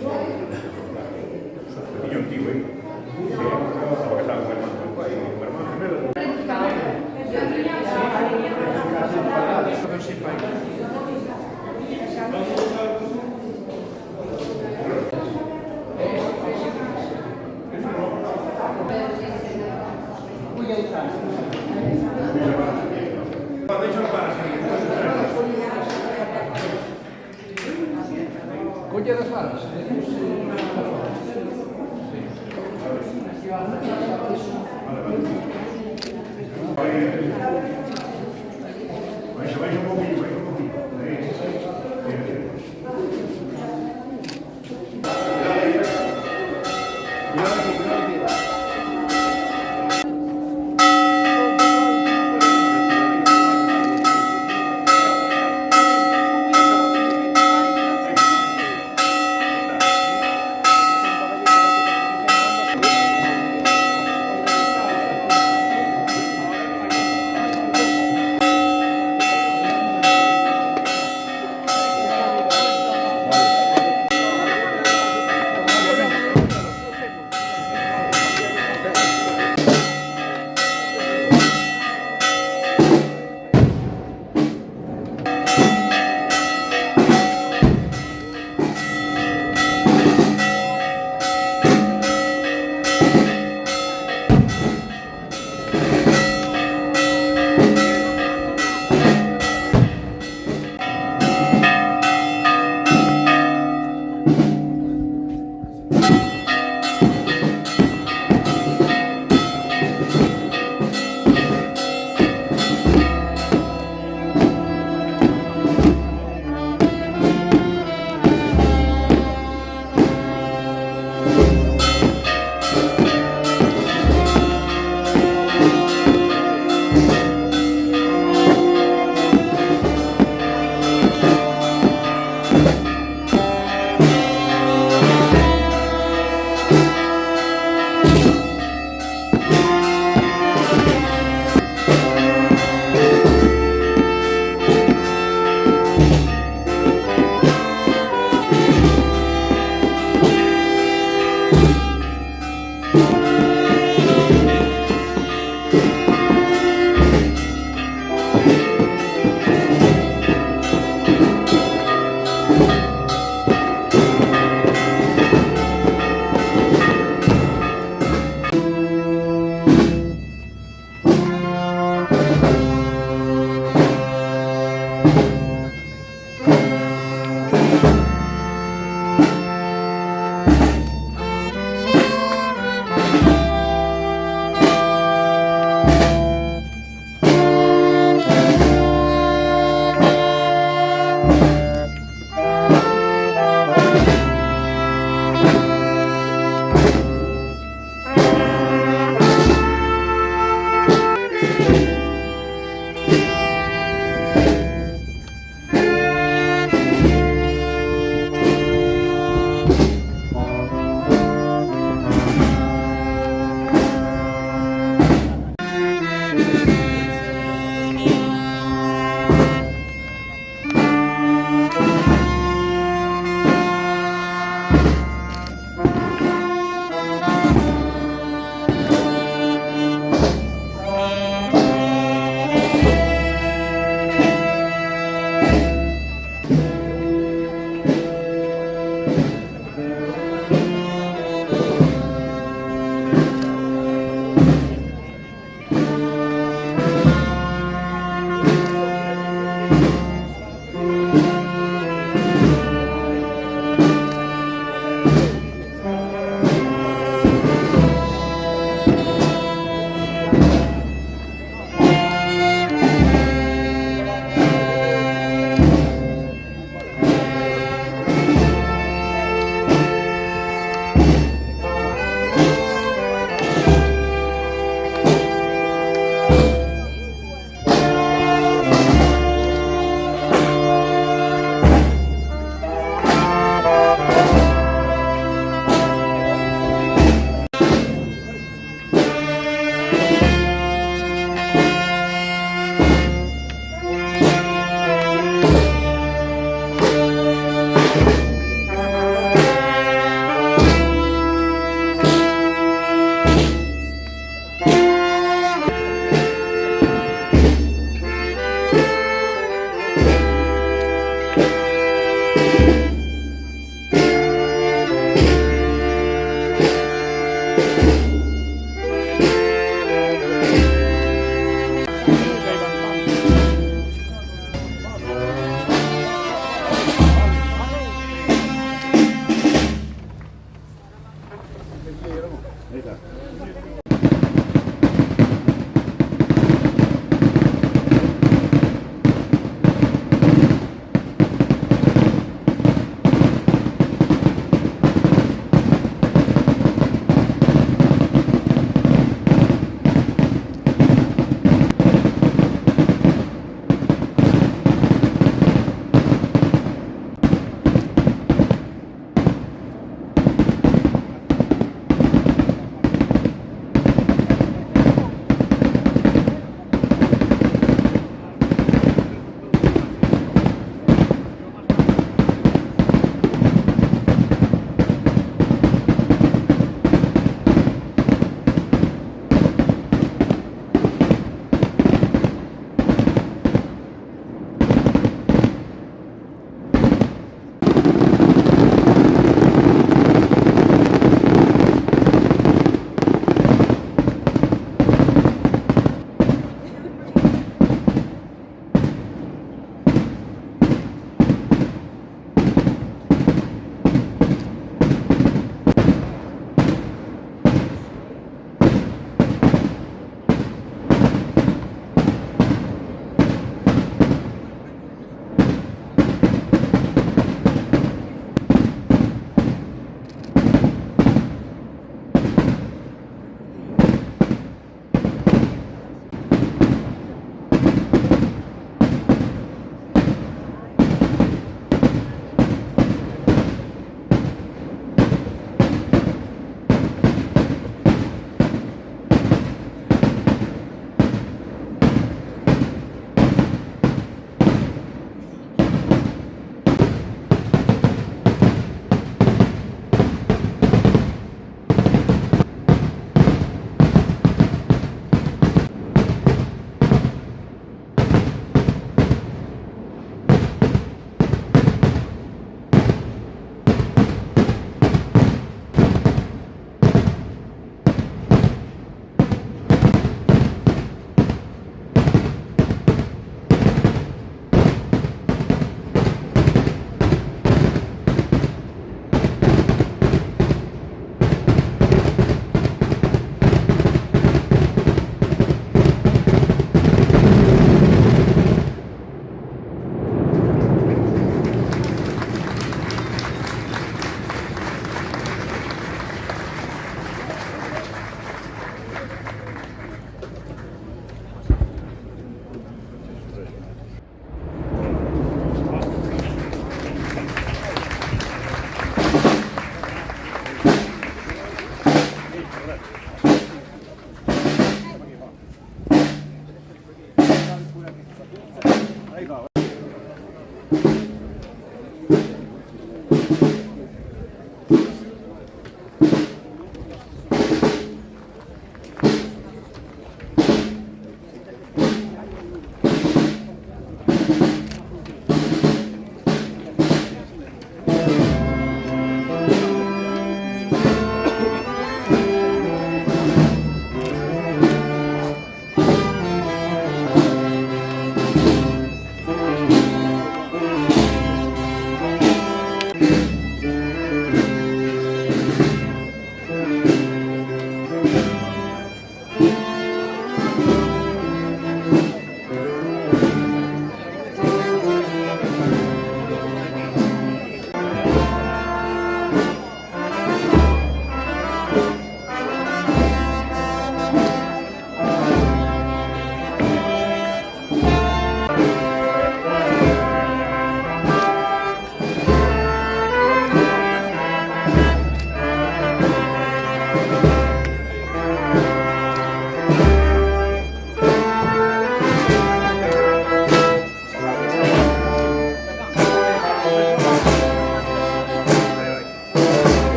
Niño antiguo, ¿eh? Sí, porque estaba con el hermano y mi hermano gemelo. Colle das manos. Vais un poquito, vais un poquito.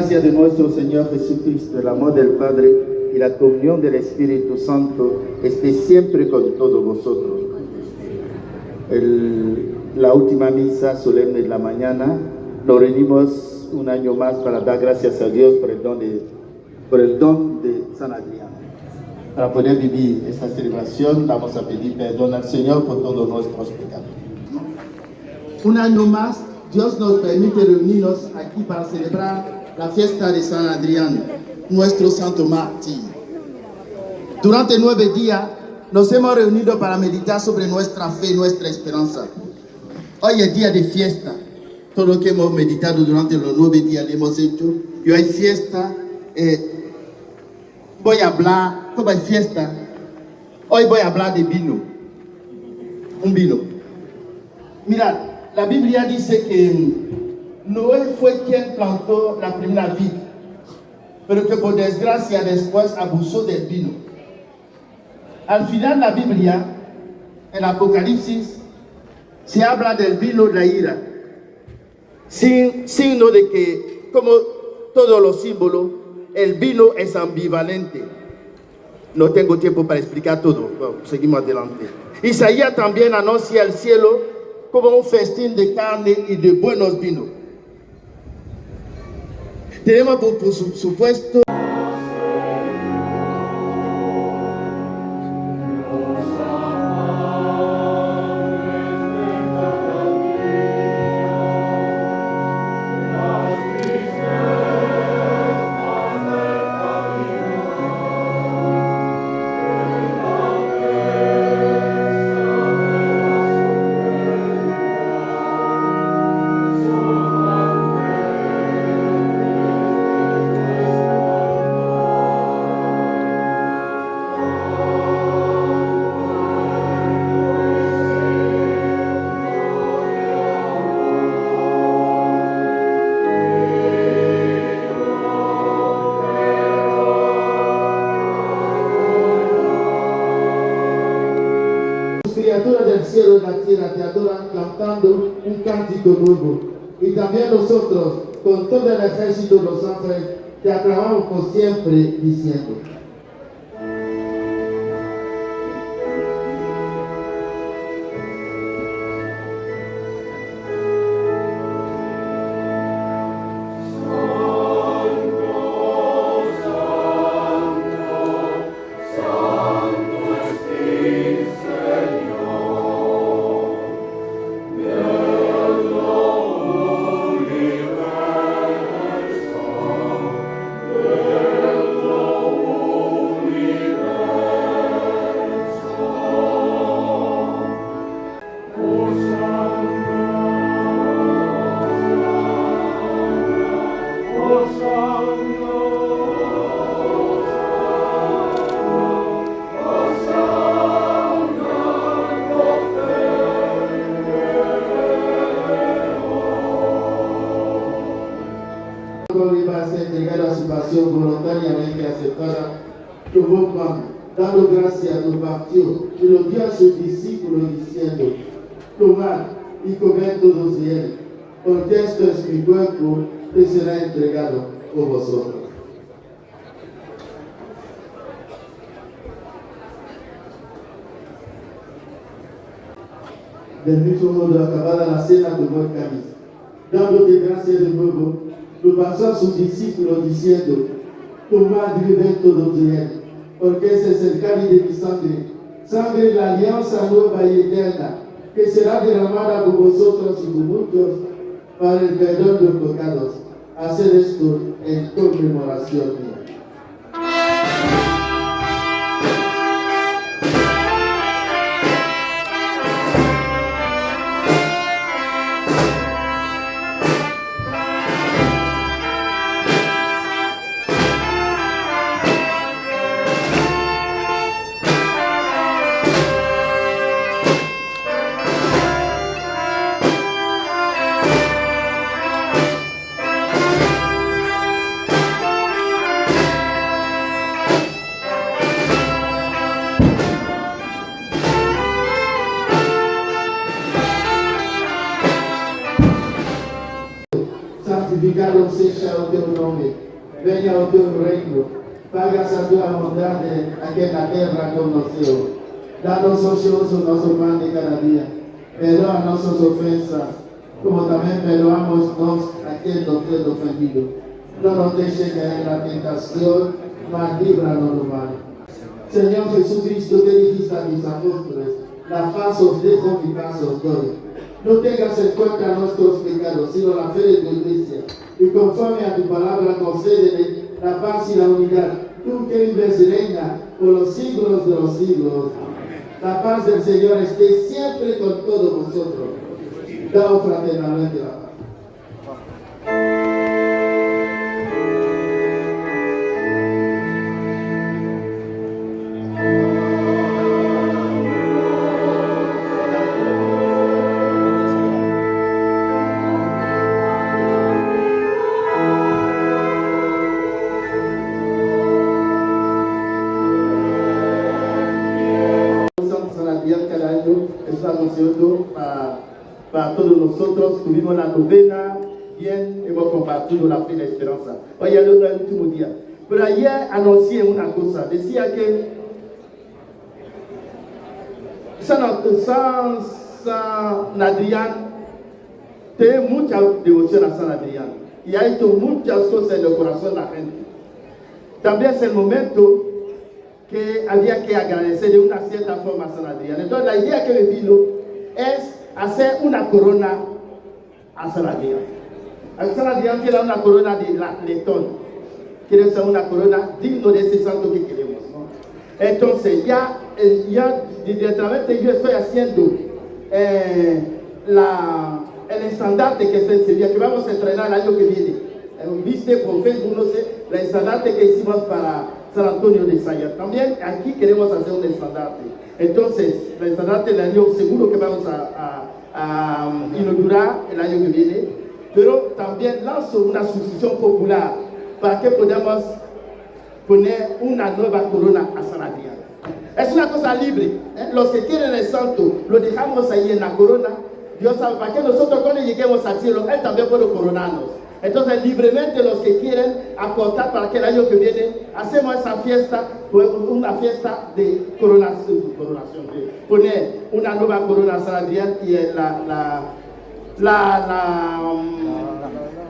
gracia de nuestro Señor Jesucristo, el amor del Padre y la comunión del Espíritu Santo esté siempre con todos vosotros. La última misa solemne de la mañana, nos reunimos un año más para dar gracias a Dios por el don de San Adrián. Para poder vivir esta celebración, vamos a pedir perdón al Señor por todos nuestros pecados. Un año más, Dios nos permite reunirnos aquí para celebrar la fiesta de San Adrián, nuestro santo mártir. Durante 9 días, nos hemos reunido para meditar sobre nuestra fe y nuestra esperanza. Hoy es día de fiesta. Todo lo que hemos meditado durante los 9 días lo hemos hecho. Y hoy hay fiesta. Voy a hablar, como hay fiesta, hoy voy a hablar de vino. Un vino. Mirad, la Biblia dice que Noé fue quien plantó la primera vid, pero que por desgracia después abusó del vino. Al final la Biblia, en Apocalipsis, se habla del vino de la ira, signo de que, como todos los símbolos, el vino es ambivalente. No tengo tiempo para explicar todo. Bueno, seguimos adelante. Isaías también anuncia el cielo como un festín de carne y de buenos vinos. Tenemos por supuesto criaturas del cielo y la tierra te adoran cantando un cántico nuevo. Y también nosotros, con todo el ejército de los ángeles, te aclamamos por siempre diciendo: iba a ser entregado a su pasión voluntariamente aceptada, tomó pan, dando gracias, lo partió y lo dio a sus discípulos diciendo: tomad y comed todos de él, porque esto es mi cuerpo que será entregado por vosotros. Del mismo modo, acabada la cena, tomó el cáliz, dándote gracias de nuevo, lo pasó a sus discípulos diciendo: tomad y bebed todos de él, porque ese es el cáliz de mi sangre, sangre de la alianza nueva y eterna, que será derramada por vosotros y por muchos para el perdón de los pecados. Haced esto en conmemoración mía. venha o teu reino, faça a tua vontade aqui na terra como no céu. Dá-nos hoje o nosso pão de cada dia, perdoa nossas ofensas, como também perdoamos nós a quem nos tem ofendido. Não nos deixe cair na tentação, mas livra-nos do mal. Senhor Jesus Cristo, que dijiste a tus apóstoles, la paz os dejo, mi paz os doy. No tengas en cuenta nuestros pecados, sino la fe de tu iglesia. Y conforme a tu palabra, concédele la paz y la unidad. Tú que vives y reinas por los siglos de los siglos. La paz del Señor esté siempre con todos vosotros. Daos fraternalmente la paz. Estamos haciendo para todos nosotros. Tuvimos la novena, bien, hemos compartido la fe y la esperanza. Hoy es el último día. Pero ayer anuncié una cosa, decía que San Adrián tiene mucha devoción a San Adrián y ha hecho muchas cosas en el corazón de la gente. También es el momento que había que agradecer de una cierta forma a San Adrián. Entonces la idea que me vino es hacer una corona a San Adrián. A San Adrián quiere una corona de letón, quiere ser una corona digno de ese santo que queremos, ¿no? Entonces ya directamente yo estoy haciendo el estandarte que se enseña, que vamos a entrenar el año que viene. Viste por Facebook, no sé, el estandarte que hicimos para San Antonio de Sayas. También aquí queremos hacer un estandarte. Entonces, el estandarte del año seguro que vamos a inaugurar el año que viene, pero también lanzo una sucesión popular para que podamos poner una nueva corona a San Adrián. Es una cosa libre, ¿eh? Los que quieren el santo, lo dejamos ahí en la corona. Dios sabe, para que nosotros cuando lleguemos al cielo, Él también puede coronarnos. Entonces, libremente los que quieren aportar para que el año que viene hacemos esa fiesta, una fiesta de coronación, de poner una nueva corona a San Adrián y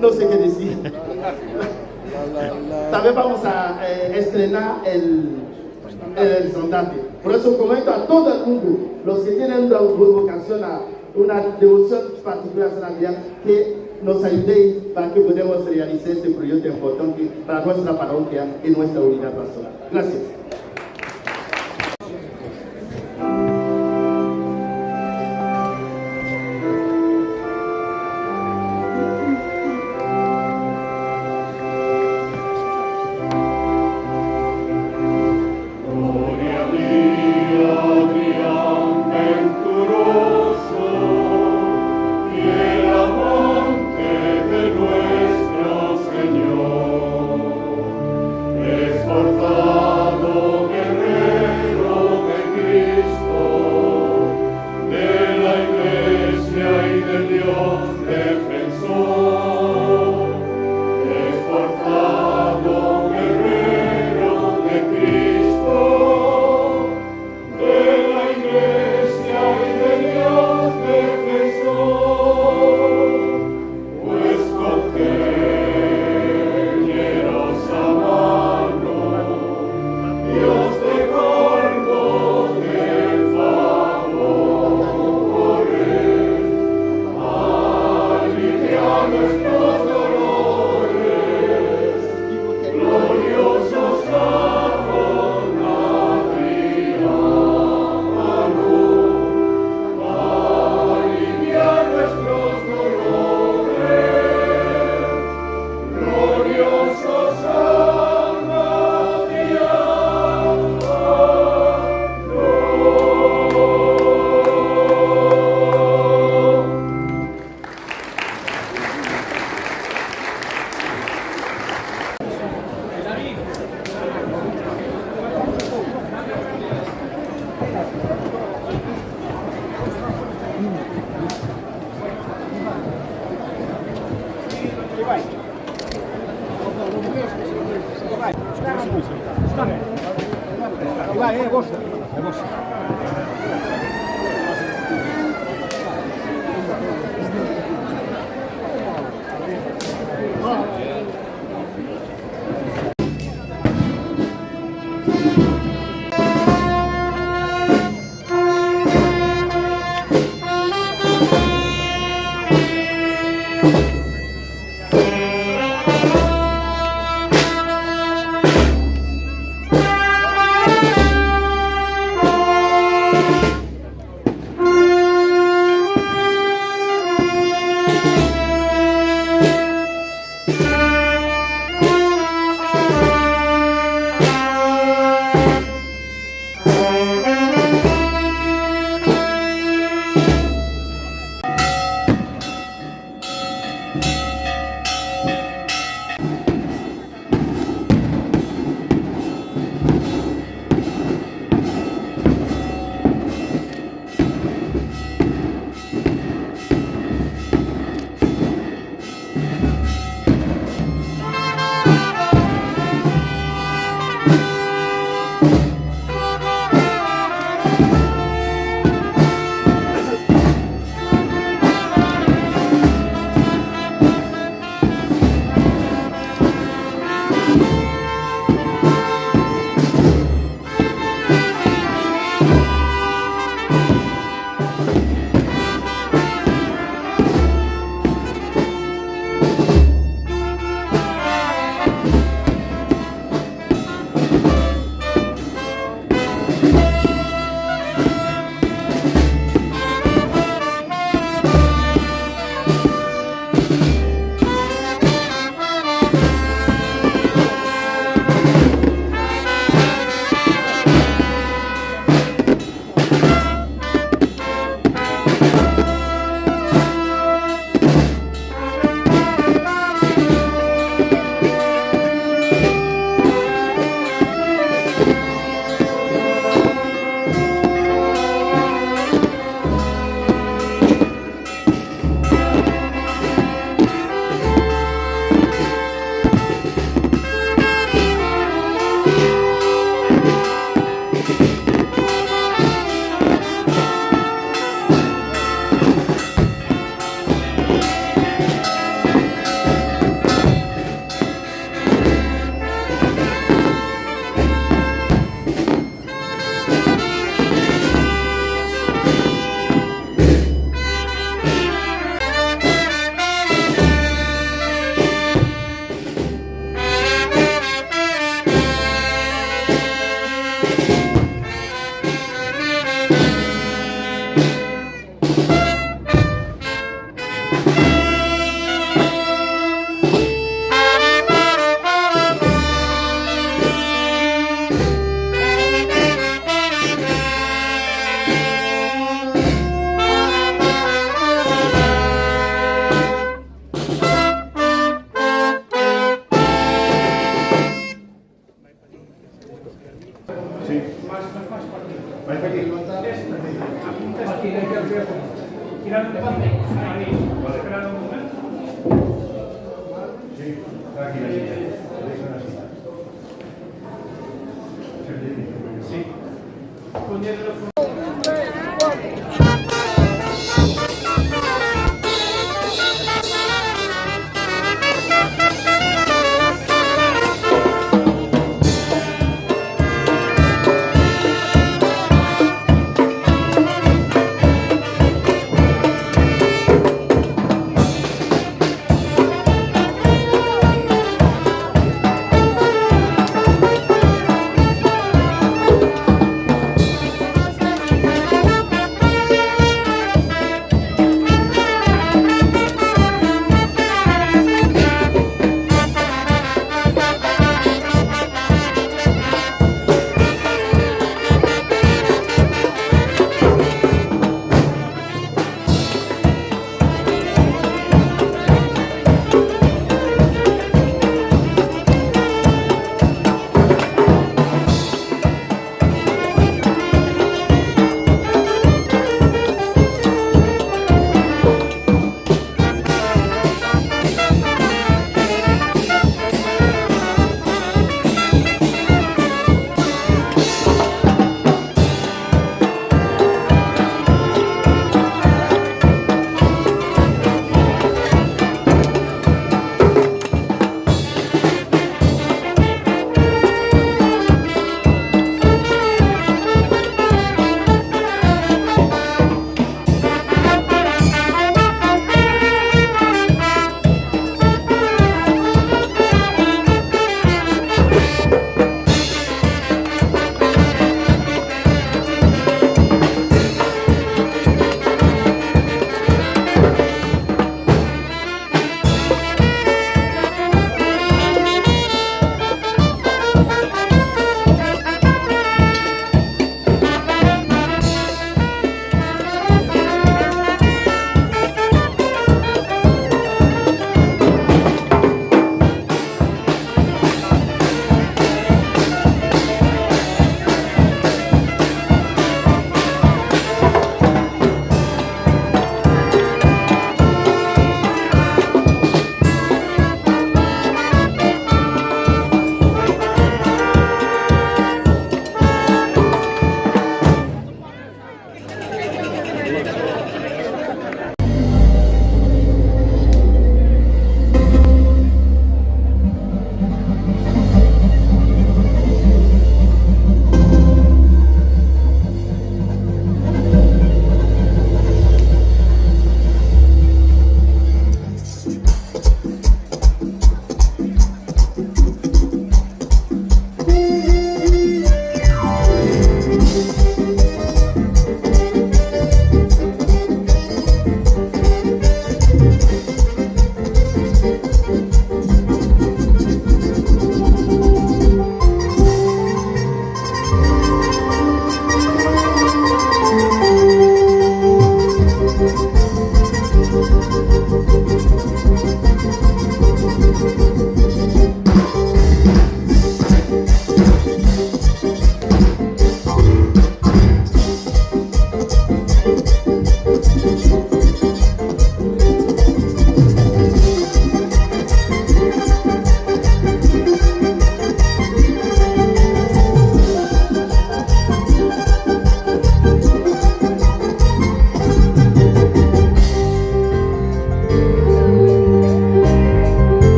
no sé qué decir. También vamos a estrenar el estandarte. Por eso comento a todo el mundo, los que tienen una vocación, una devoción particular a San Adrián, que nos ayudéis para que podamos realizar este proyecto importante para nuestra parroquia y nuestra unidad pastoral. Gracias. Esforzado Thank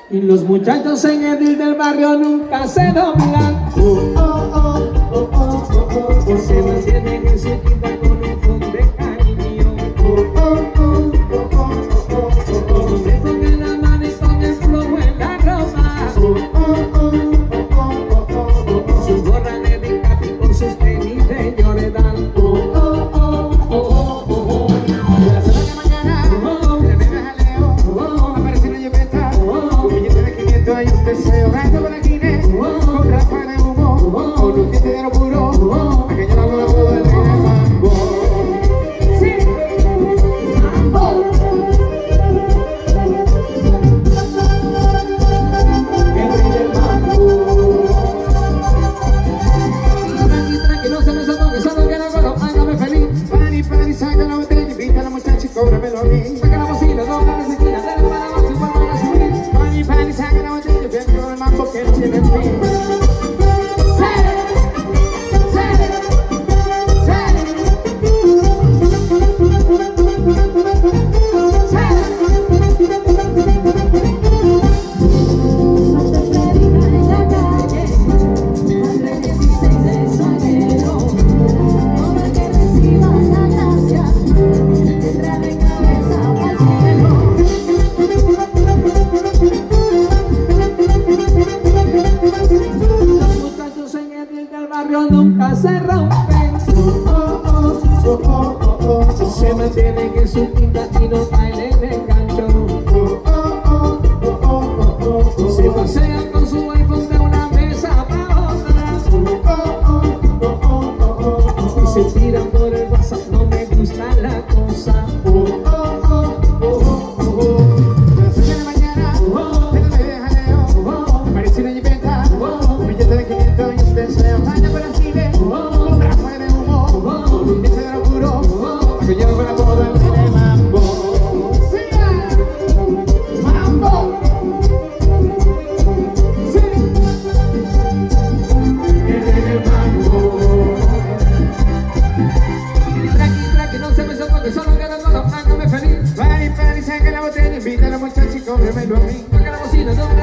Y los muchachos en el del barrio nunca se doblan. Se mantienen en su quinta con un fondo de cariño. Y me pongan la mano y con el flow en la ropa. Su gorra de Capi con sus tenis de Jordan. Las 8 de la mañana, le ven a Leo, aparece una jipeta, un billete de 500 y un deseo. Gasto con la Guinness, con ráfaga de humo, con un diente de oro puro, aquello no lo puedo del mambo. Sí, mambo. El rey del mambo. Tranqui, no se me sofoque, solo quiero coro, hágame feliz. Pani, saca la botella, invita a la muchacha y cóbramelo a mí. Saca la bocina, dobla las esquinas, dale para abajo y vuelvan a subir. Pani, saca la botella, ven con el mambo que no tiene fin. Nunca se rompen, se mantienen en su pinta y no caen en el gancho. Se pasean con su iPhone de una mesa para otra y se tiran por el WhatsApp, no me gusta la cosa. Las 6 de la mañana, pero me deja Leo, aparece una jipeta, un billete de 500 y un deseo. Que llevo con la moda del mambo. ¡Siga! ¡Mambo! ¡Sí! El mambo. Tranqui, no se me sofoque, solo quiero todo, hágame feliz. Pani, saca la botella, invita a la muchacha y cóbremelo a mí. Saca la bocina, no me